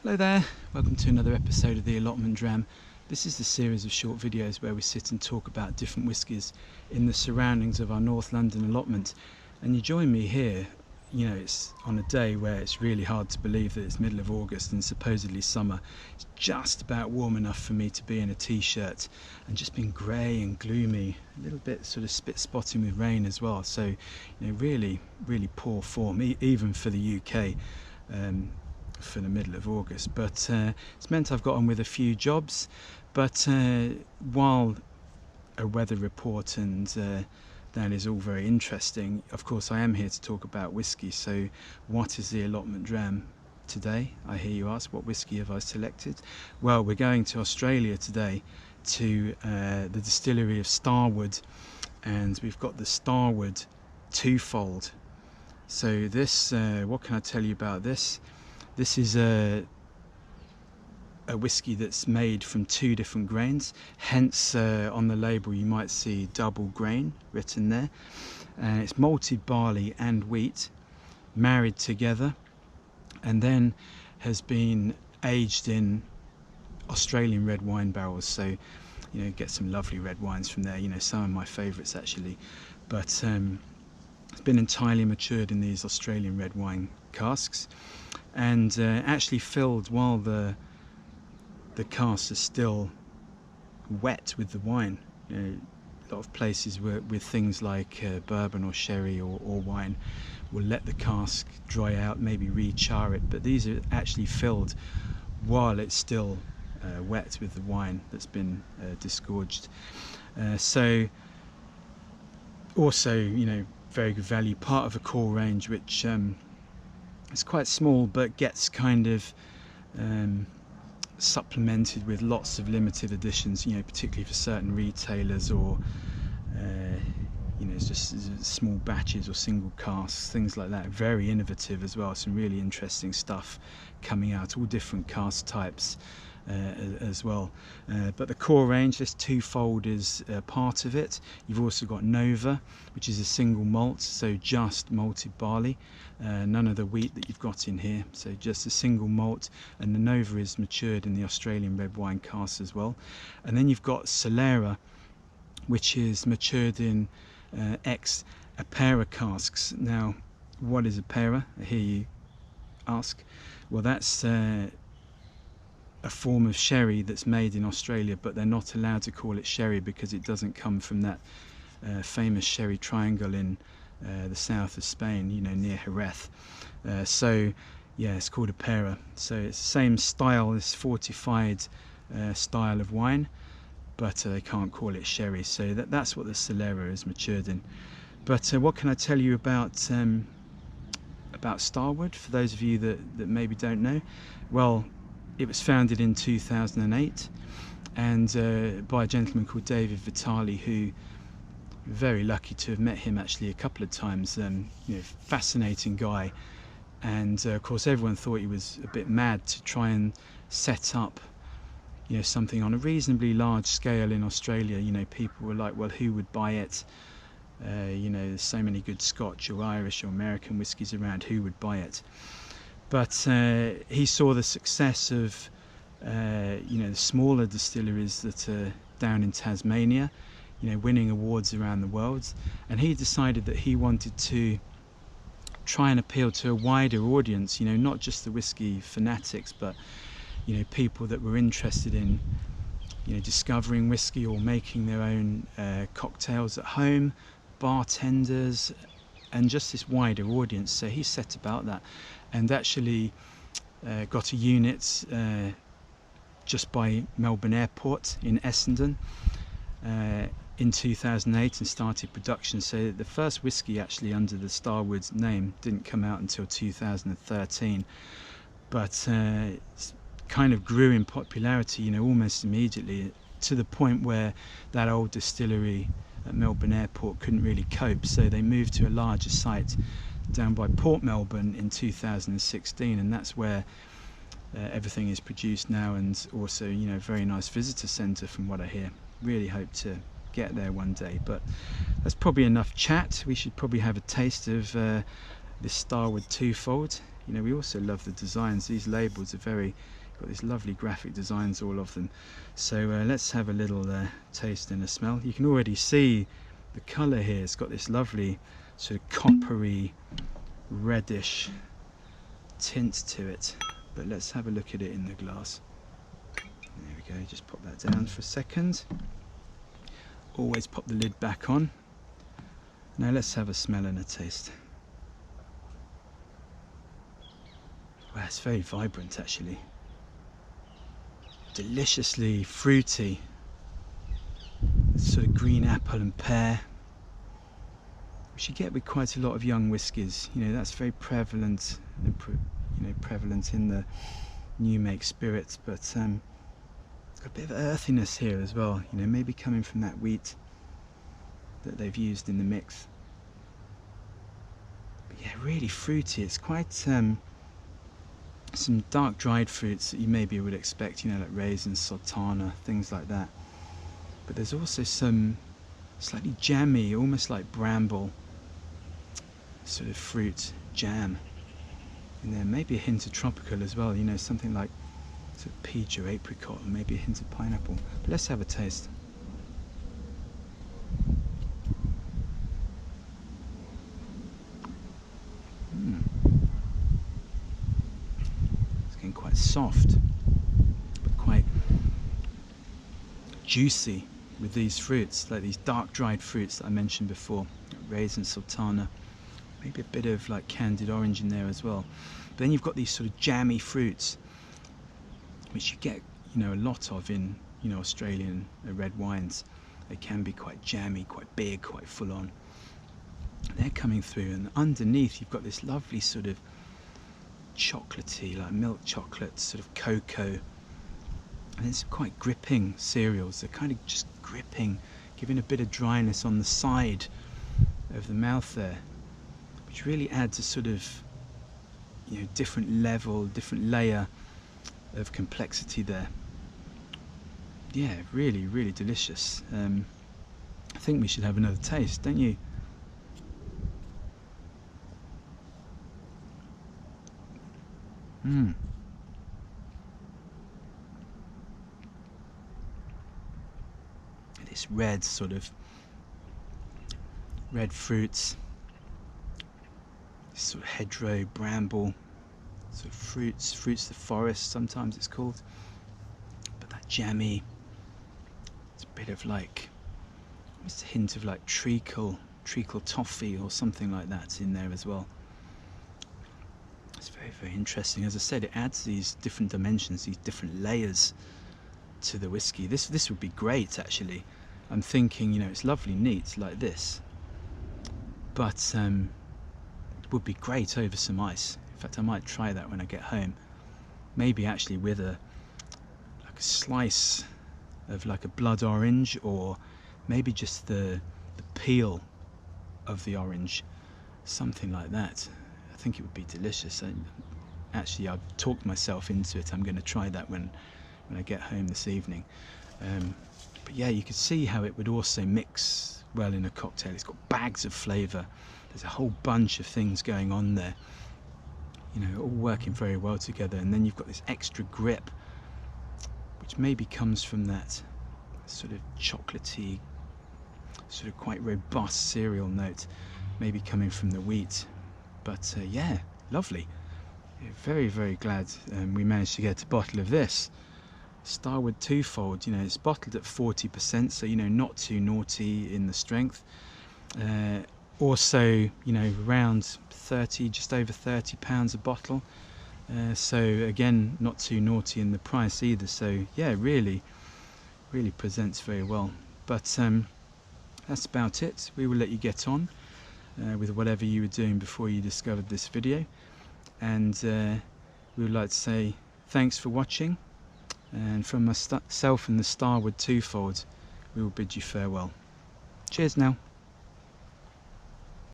Hello there, welcome to another episode of the Allotment Dram. This is the series of short videos where we sit and talk about different whiskies in the surroundings of our North London allotment. And you join me here, you know, it's on a day where it's really hard to believe that it's middle of August and supposedly summer. It's just about warm enough for me to be in a t-shirt and just been grey and gloomy, a little bit sort of spit-spotting with rain as well. So, you know, really poor form, even for the UK. For the middle of August, but it's meant I've got on with a few jobs, but while a weather report and that is all very interesting, of course I am here to talk about whiskey. So what is the Allotment Dram today? I hear you ask, what whiskey have I selected? Well, we're going to Australia today to the distillery of Starward, and we've got the Starward Two-Fold. So this, what can I tell you about this? This is a whiskey that's made from two different grains, hence on the label you might see double grain written there. It's malted barley and wheat married together, and then has been aged in Australian red wine barrels. So, you know, get some lovely red wines from there, you know, some of my favourites actually, but it's been entirely matured in these Australian red wine casks, and actually filled while the casks are still wet with the wine. You know, a lot of places with things like bourbon or sherry or wine will let the cask dry out, maybe re-char it, but these are actually filled while it's still wet with the wine that's been disgorged. So also, you know, very good value, part of a core range which it's quite small but gets kind of supplemented with lots of limited editions, you know, particularly for certain retailers, or you know, it's just small batches or single casks, things like that. Very innovative as well, some really interesting stuff coming out, all different cask types as well. But the core range, this Two-Fold is part of it. You've also got Nova, which is a single malt, so just malted barley, none of the wheat that you've got in here, so just a single malt. And the Nova is matured in the Australian red wine casks as well. And then you've got Solera, which is matured in ex-Apera casks. Now, what is Apera, I hear you ask? Well, that's a form of sherry that's made in Australia, but they're not allowed to call it sherry because it doesn't come from that famous sherry triangle in the south of Spain, you know, near Jerez. So yeah, it's called a pera. So it's the same style, this fortified style of wine, but they can't call it sherry. So that's what the Solera is matured in. But what can I tell you about Starward, for those of you that maybe don't know? Well, it was founded in 2008 and by a gentleman called David Vitale, who, very lucky to have met him actually a couple of times. You know, fascinating guy, and of course everyone thought he was a bit mad to try and set up, you know, something on a reasonably large scale in Australia. You know, people were like, well, who would buy it? You know, there's so many good Scotch or Irish or American whiskies around, who would buy it? But he saw the success of you know, the smaller distilleries that are down in Tasmania, you know, winning awards around the world, and he decided that he wanted to try and appeal to a wider audience, you know, not just the whiskey fanatics, but, you know, people that were interested in, you know, discovering whiskey or making their own cocktails at home, bartenders, and just this wider audience. So he set about that, and actually got a unit just by Melbourne Airport in Essendon in 2008 and started production. So the first whiskey actually under the Starward name didn't come out until 2013, but it kind of grew in popularity, you know, almost immediately, to the point where that old distillery at Melbourne Airport couldn't really cope, so they moved to a larger site down by Port Melbourne in 2016, and that's where everything is produced now, and also, you know, very nice visitor centre from what I hear. Really hope to get there one day, but that's probably enough chat. We should probably have a taste of this Starward Two-Fold. You know, we also love the designs. These labels are very, got these lovely graphic designs, all of them. So let's have a little taste and a smell. You can already see the colour here. It's got this lovely sort of coppery, reddish tint to it. But let's have a look at it in the glass. There we go, just pop that down for a second. Always pop the lid back on. Now let's have a smell and a taste. Wow, it's very vibrant actually. Deliciously fruity. Sort of green apple and pear, which you get with quite a lot of young whiskies. You know, that's very prevalent, prevalent in the new make spirits, but it's got a bit of earthiness here as well. You know, maybe coming from that wheat that they've used in the mix. But yeah, really fruity. It's quite some dark dried fruits that you maybe would expect. You know, like raisins, sultana, things like that. But there's also some slightly jammy, almost like bramble sort of fruit jam in there. Maybe a hint of tropical as well, you know, something like sort of peach or apricot, or maybe a hint of pineapple. But let's have a taste. It's getting quite soft, but quite juicy with these fruits, like these dark dried fruits that I mentioned before. Raisin, sultana, maybe a bit of like candied orange in there as well. But then you've got these sort of jammy fruits, which you get, you know, a lot of in, you know, Australian red wines. They can be quite jammy, quite big, quite full on. They're coming through, and underneath you've got this lovely sort of chocolatey, like milk chocolate, sort of cocoa. And it's quite gripping cereals. They're kind of just gripping, giving a bit of dryness on the side of the mouth there, which really adds a sort of, you know, different level, different layer of complexity there. Yeah, really, really delicious. I think we should have another taste, don't you? This red sort of red fruits, this sort of hedgerow, bramble, sort of fruits of the forest sometimes it's called, but that jammy, it's a bit of like, almost a hint of like treacle toffee or something like that in there as well. It's very, very interesting. As I said, it adds these different dimensions, these different layers to the whiskey. This would be great actually. I'm thinking, you know, it's lovely neat like this, but it would be great over some ice. In fact, I might try that when I get home. Maybe actually with like a slice of like a blood orange, or maybe just the peel of the orange, something like that. I think it would be delicious. Actually, I've talked myself into it. I'm going to try that when I get home this evening. But yeah, you could see how it would also mix well in a cocktail. It's got bags of flavour. There's a whole bunch of things going on there, you know, all working very well together. And then you've got this extra grip, which maybe comes from that sort of chocolatey, sort of quite robust cereal note, maybe coming from the wheat. But yeah, lovely. Yeah, very, very glad we managed to get a bottle of this. Starward Two-Fold, you know, it's bottled at 40%, so, you know, not too naughty in the strength. Also, you know, around 30, just over £30 a bottle. So again, not too naughty in the price either. So yeah, really presents very well. But that's about it. We will let you get on with whatever you were doing before you discovered this video. And we would like to say thanks for watching. And from myself and the Starward Two-Fold, we will bid you farewell. Cheers now.